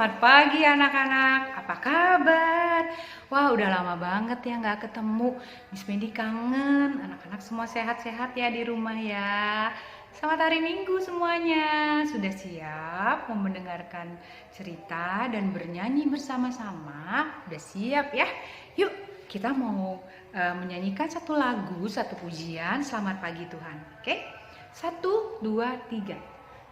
selamat pagi anak-anak. Apa kabar? Wah, udah lama banget ya nggak ketemu. Miss Medi kangen. Anak-anak semua sehat-sehat ya di rumah ya. Selamat hari Minggu semuanya. Sudah siap mau mendengarkan cerita dan bernyanyi bersama-sama? Udah siap ya? Yuk, kita mau menyanyikan satu lagu, satu pujian. Selamat pagi Tuhan. Oke? 1, 2, 3.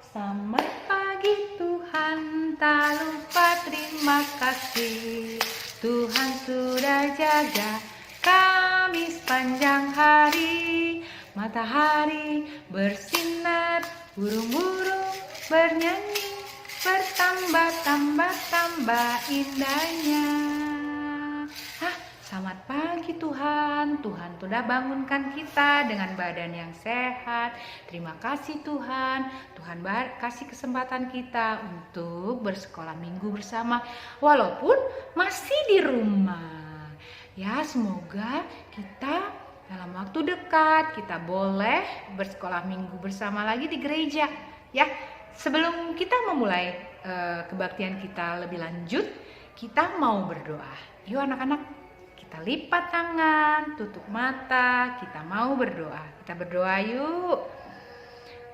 Selamat pagi Tuhan, tak lupa terima kasih. Tuhan sudah jaga kami sepanjang hari. Matahari bersinar, burung-burung bernyanyi, bertambah-tambah indahnya. Selamat pagi Tuhan, Tuhan sudah bangunkan kita dengan badan yang sehat. Terima kasih Tuhan, Tuhan kasih kesempatan kita untuk bersekolah minggu bersama walaupun masih di rumah. Ya, semoga kita dalam waktu dekat kita boleh bersekolah minggu bersama lagi di gereja. Ya, sebelum kita memulai kebaktian kita lebih lanjut, kita mau berdoa. Yuk anak-anak, kita lipat tangan, tutup mata, kita mau berdoa. Kita berdoa yuk.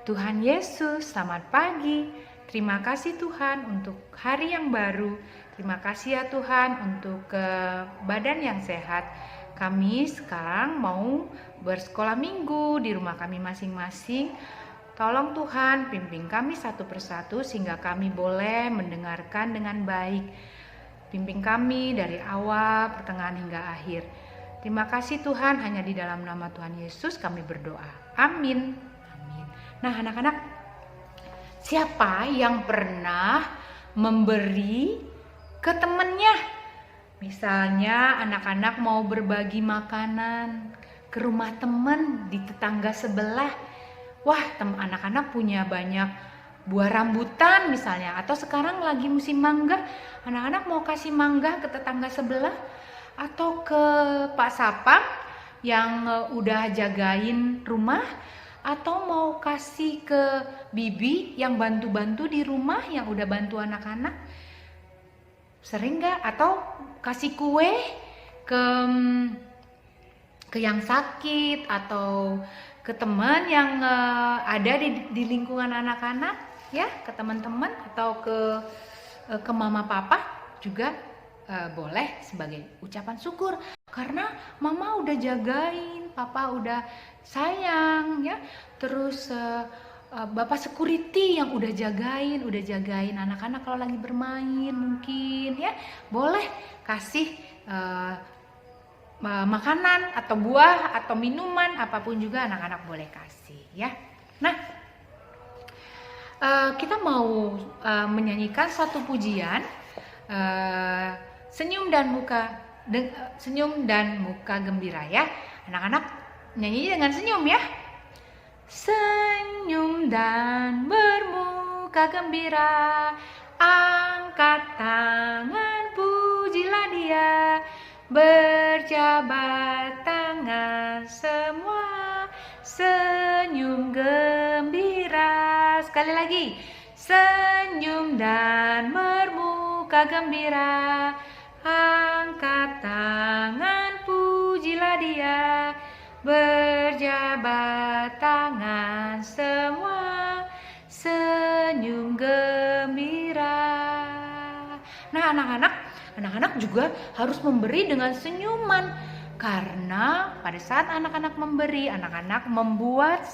Tuhan Yesus, selamat pagi. Terima kasih Tuhan untuk hari yang baru. Terima kasih ya Tuhan untuk badan yang sehat. Kami sekarang mau bersekolah minggu di rumah kami masing-masing. Tolong Tuhan pimpin kami satu persatu sehingga kami boleh mendengarkan dengan baik. Pimpin kami dari awal, pertengahan hingga akhir. Terima kasih Tuhan, hanya di dalam nama Tuhan Yesus kami berdoa. Amin. Amin. Nah anak-anak, siapa yang pernah memberi ke temannya? Misalnya anak-anak mau berbagi makanan ke rumah teman di tetangga sebelah. Wah, anak-anak punya banyak buah rambutan misalnya, atau sekarang lagi musim mangga, anak-anak mau kasih mangga ke tetangga sebelah atau ke Pak Sapam yang udah jagain rumah, atau mau kasih ke Bibi yang bantu-bantu di rumah yang udah bantu anak-anak. Sering gak? Atau kasih kue ke yang sakit atau ke teman yang ada di lingkungan anak-anak, ya, ke teman-teman atau ke mama papa juga boleh sebagai ucapan syukur karena mama udah jagain, papa udah sayang, ya. Terus bapak security yang udah jagain anak-anak kalau lagi bermain mungkin, ya, boleh kasih makanan atau buah atau minuman apapun juga anak-anak boleh kasih, ya. Nah, kita mau menyanyikan satu pujian senyum dan muka gembira, ya. Anak-anak nyanyi dengan senyum, ya. Senyum dan bermuka gembira, angkat tangan pujilah Dia. Berjabat tangan semua, senyum gembira. Sekali lagi, senyum dan bermuka gembira, angkat tangan pujilah Dia. Berjabat tangan semua, senyum gembira. Nah anak-anak juga harus memberi dengan senyuman, karena pada saat anak-anak memberi, anak-anak membuat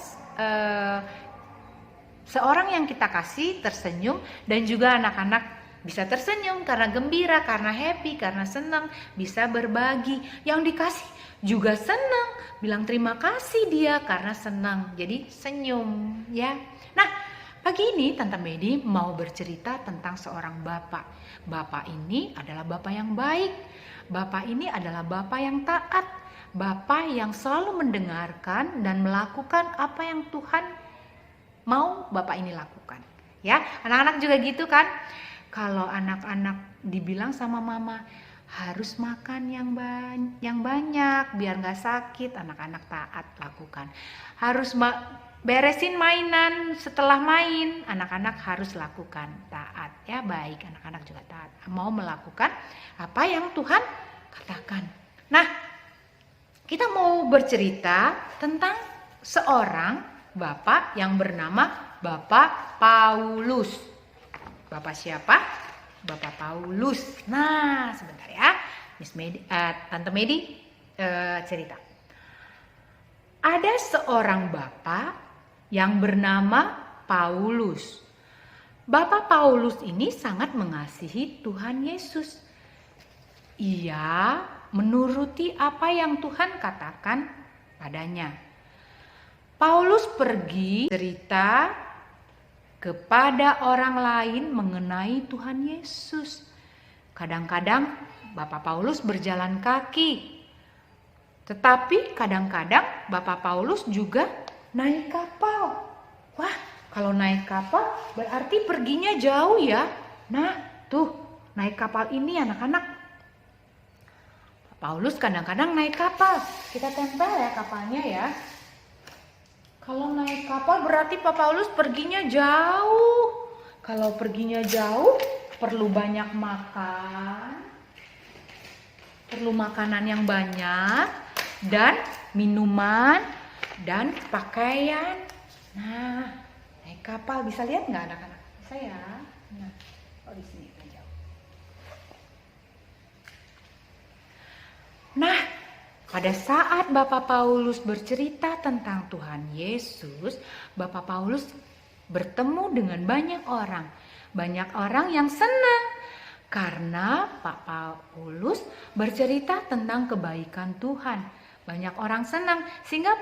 seorang yang kita kasih tersenyum, dan juga anak-anak bisa tersenyum karena gembira, karena happy, karena senang, bisa berbagi. Yang dikasih juga senang, bilang terima kasih dia karena senang, jadi senyum, ya. Nah, pagi ini Tante Medi mau bercerita tentang seorang bapak. Bapak ini adalah bapak yang baik. Bapak ini adalah bapak yang taat. Bapak yang selalu mendengarkan dan melakukan apa yang Tuhan mau bapak ini lakukan. Ya, anak-anak juga gitu kan? Kalau anak-anak dibilang sama mama harus makan yang banyak biar nggak sakit, anak-anak taat lakukan. Harus beresin mainan setelah main, anak-anak harus lakukan taat. ya, baik, anak-anak juga taat, mau melakukan apa yang Tuhan katakan. Nah, kita mau bercerita tentang seorang bapak yang bernama Bapak Paulus. Bapak siapa? Bapak Paulus. Nah, sebentar ya, Tante Medi cerita. Ada seorang bapak yang bernama Paulus. Bapak Paulus ini sangat mengasihi Tuhan Yesus. Ia menuruti apa yang Tuhan katakan padanya. Paulus pergi cerita kepada orang lain mengenai Tuhan Yesus. Kadang-kadang Bapak Paulus berjalan kaki. Tetapi kadang-kadang Bapak Paulus juga naik kapal. Wah, kalau naik kapal berarti perginya jauh ya. Nah, tuh naik kapal ini anak-anak. Paulus kadang-kadang naik kapal. Kita tempel ya kapalnya ya. Kalau naik kapal berarti Pak Paulus perginya jauh. Kalau perginya jauh perlu banyak makan. Perlu makanan yang banyak dan minuman dan pakaian. Nah, naik kapal bisa lihat nggak anak-anak? Bisa ya. Nah, di sini jauh. Nah, pada saat Bapak Paulus bercerita tentang Tuhan Yesus, Bapak Paulus bertemu dengan banyak orang. Banyak orang yang senang karena Pak Paulus bercerita tentang kebaikan Tuhan. Banyak orang senang sehingga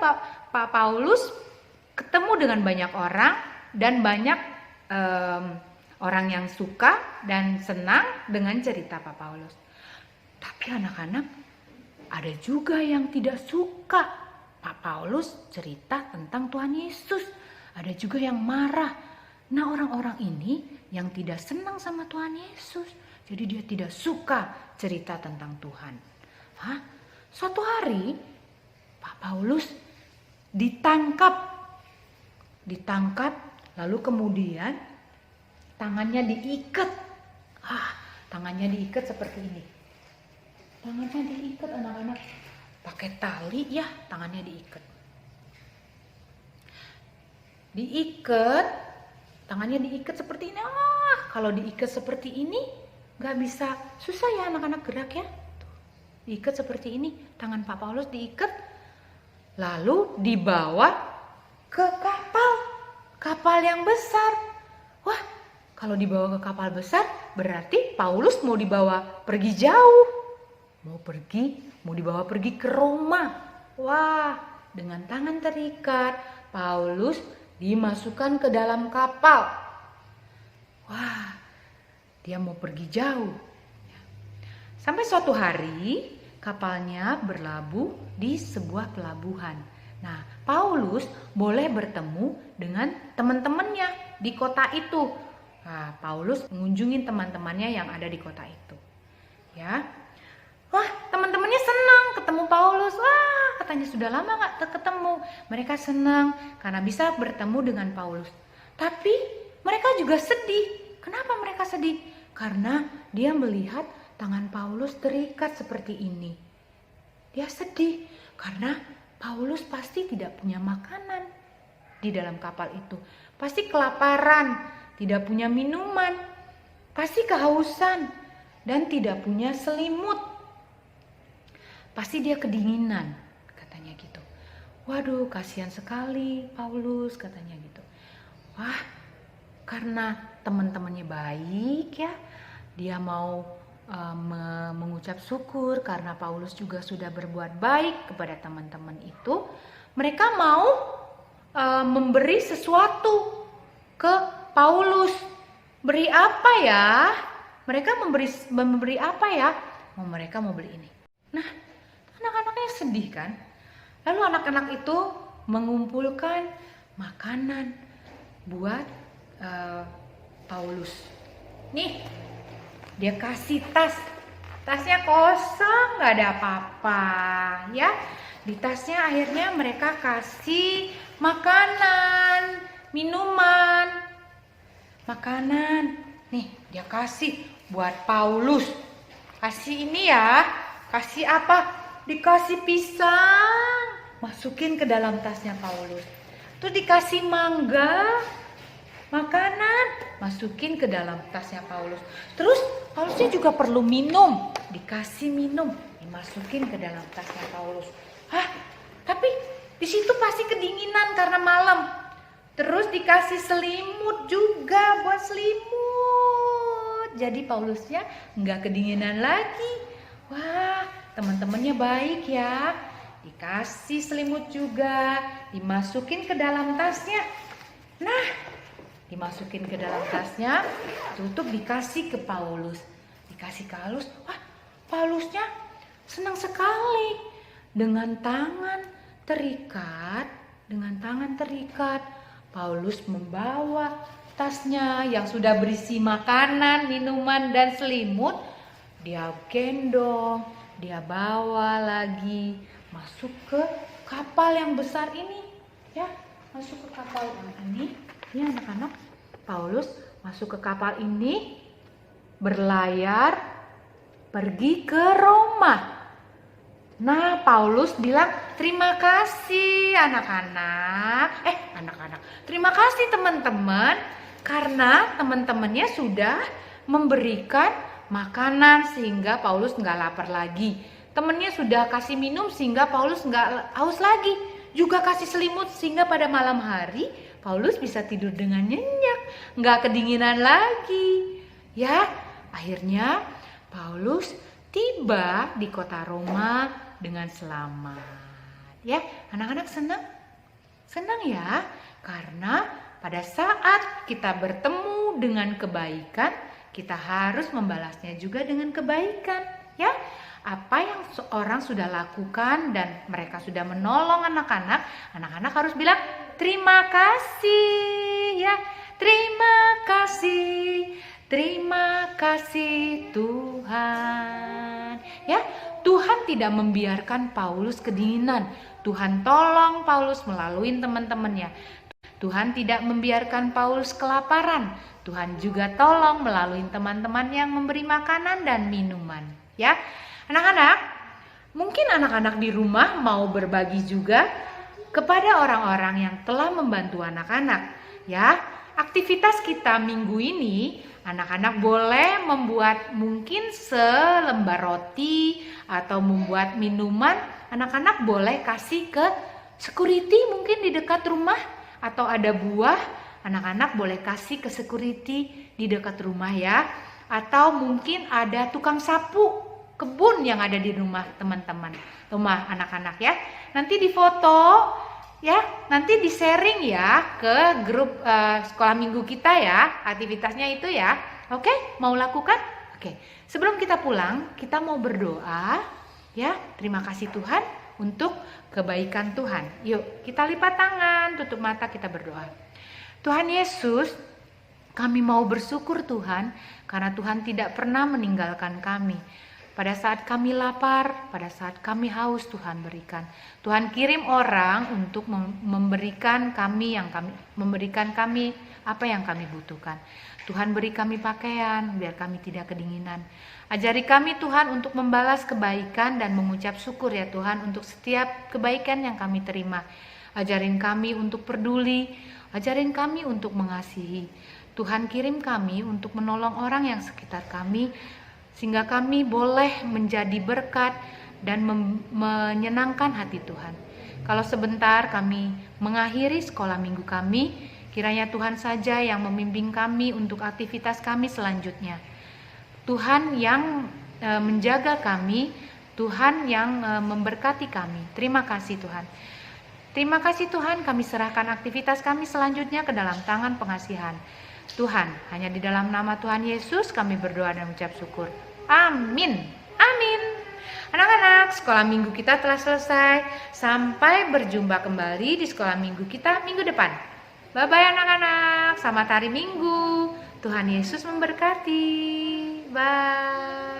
Pak Paulus ketemu dengan banyak orang dan banyak orang yang suka dan senang dengan cerita Pak Paulus. Tapi anak-anak, ada juga yang tidak suka Pak Paulus cerita tentang Tuhan Yesus. Ada juga yang marah. Nah, orang-orang ini yang tidak senang sama Tuhan Yesus. Jadi dia tidak suka cerita tentang Tuhan. Suatu hari Pak Paulus ditangkap lalu kemudian tangannya diikat. Tangannya diikat seperti ini. Tangannya diikat anak-anak, pakai tali ya, tangannya diikat. Tangannya diikat seperti ini. Kalau diikat seperti ini nggak bisa, susah ya anak-anak gerak ya. Diikat seperti ini, tangan Pak Paulus diikat, lalu dibawa ke kapal yang besar. Wah, kalau dibawa ke kapal besar berarti Paulus mau dibawa pergi jauh. Mau dibawa pergi ke Roma. Wah, dengan tangan terikat, Paulus dimasukkan ke dalam kapal. Wah, dia mau pergi jauh. Sampai suatu hari, kapalnya berlabuh di sebuah pelabuhan. Nah, Paulus boleh bertemu dengan teman-temannya di kota itu. Nah, Paulus mengunjungi teman-temannya yang ada di kota itu. Ya. Wah, teman-temannya senang ketemu Paulus. Wah, katanya sudah lama gak ketemu. Mereka senang karena bisa bertemu dengan Paulus. Tapi mereka juga sedih. Kenapa mereka sedih? Karena dia melihat tangan Paulus terikat seperti ini. Dia sedih karena Paulus pasti tidak punya makanan di dalam kapal itu. Pasti kelaparan, tidak punya minuman, pasti kehausan, dan tidak punya selimut. Pasti dia kedinginan, katanya gitu. Waduh, kasihan sekali Paulus, katanya gitu. Wah, karena teman-temannya baik ya, dia mau mengucap syukur karena Paulus juga sudah berbuat baik kepada teman-teman itu. Mereka mau memberi sesuatu ke Paulus. Beri apa ya? Mereka memberi apa ya? Mereka mau beli ini. Nah, anak-anaknya sedih kan? Lalu anak-anak itu mengumpulkan makanan buat Paulus. Nih, dia kasih tasnya kosong, nggak ada apa-apa ya. Di tasnya akhirnya mereka kasih makanan, minuman, makanan. Nih, dia kasih buat Paulus. Kasih ini ya. Kasih apa? Dikasih pisang. Masukin ke dalam tasnya Paulus. Terus dikasih mangga, makanan, masukin ke dalam tasnya Paulus. Terus Paulusnya juga perlu minum. Dikasih minum, dimasukin ke dalam tasnya Paulus. Hah? Tapi di situ pasti kedinginan karena malam. Terus dikasih selimut juga buat selimut. Jadi Paulusnya nggak kedinginan lagi. Wah, teman-temannya baik ya. Dikasih selimut juga, dimasukin ke dalam tasnya. Nah, dimasukin ke dalam tasnya, tutup, dikasih ke Paulus. Dikasih ke Paulus. Wah, Paulusnya senang sekali. Dengan tangan terikat, Paulus membawa tasnya yang sudah berisi makanan, minuman, dan selimut. Dia gendong, dia bawa lagi, masuk ke kapal yang besar ini. Ya, masuk ke kapal ini. Ya anak-anak, Paulus masuk ke kapal ini, berlayar, pergi ke Roma. Nah, Paulus bilang, terima kasih anak-anak. Terima kasih teman-teman, karena teman-temannya sudah memberikan makanan sehingga Paulus nggak lapar lagi. Temennya sudah kasih minum sehingga Paulus nggak haus lagi. Juga kasih selimut sehingga pada malam hari Paulus bisa tidur dengan nyenyak, nggak kedinginan lagi. Ya, akhirnya Paulus tiba di kota Roma dengan selamat. Ya, anak-anak senang? Senang ya, karena pada saat kita bertemu dengan kebaikan, kita harus membalasnya juga dengan kebaikan. Ya, apa yang seorang sudah lakukan dan mereka sudah menolong anak-anak, anak-anak harus bilang terima kasih ya, terima kasih Tuhan. Ya, Tuhan tidak membiarkan Paulus kedinginan. Tuhan tolong Paulus melalui teman-temannya. Tuhan tidak membiarkan Paulus kelaparan. Tuhan juga tolong melalui teman-teman yang memberi makanan dan minuman. Ya, anak-anak, mungkin anak-anak di rumah mau berbagi juga kepada orang-orang yang telah membantu anak-anak. Ya, aktivitas kita minggu ini, anak-anak boleh membuat mungkin selembar roti atau membuat minuman. Anak-anak boleh kasih ke security mungkin di dekat rumah, atau ada buah, anak-anak boleh kasih ke security di dekat rumah ya. Atau mungkin ada tukang sapu kebun yang ada di rumah teman-teman, rumah anak-anak ya. Nanti difoto ya, nanti di-sharing ya ke grup sekolah minggu kita ya, aktivitasnya itu ya. Oke, mau lakukan? Oke, sebelum kita pulang, kita mau berdoa ya. Terima kasih Tuhan untuk kebaikan Tuhan. Yuk, kita lipat tangan, tutup mata, kita berdoa. Tuhan Yesus, kami mau bersyukur Tuhan, karena Tuhan tidak pernah meninggalkan kami. Pada saat kami lapar, pada saat kami haus, Tuhan berikan. Tuhan kirim orang untuk memberikan kami apa yang kami butuhkan. Tuhan beri kami pakaian biar kami tidak kedinginan. Ajari kami Tuhan untuk membalas kebaikan dan mengucap syukur ya Tuhan untuk setiap kebaikan yang kami terima. Ajarin kami untuk peduli, ajarin kami untuk mengasihi. Tuhan kirim kami untuk menolong orang yang sekitar kami, sehingga kami boleh menjadi berkat dan menyenangkan hati Tuhan. Kalau sebentar kami mengakhiri sekolah minggu kami, kiranya Tuhan saja yang membimbing kami untuk aktivitas kami selanjutnya. Tuhan yang menjaga kami, Tuhan yang memberkati kami. Terima kasih Tuhan. Terima kasih Tuhan, kami serahkan aktivitas kami selanjutnya ke dalam tangan pengasihan Tuhan. Hanya di dalam nama Tuhan Yesus kami berdoa dan mengucap syukur. Amin. Amin. Anak-anak, sekolah minggu kita telah selesai. Sampai berjumpa kembali di sekolah minggu kita minggu depan. Bye-bye anak-anak. Selamat hari Minggu. Tuhan Yesus memberkati. Bye.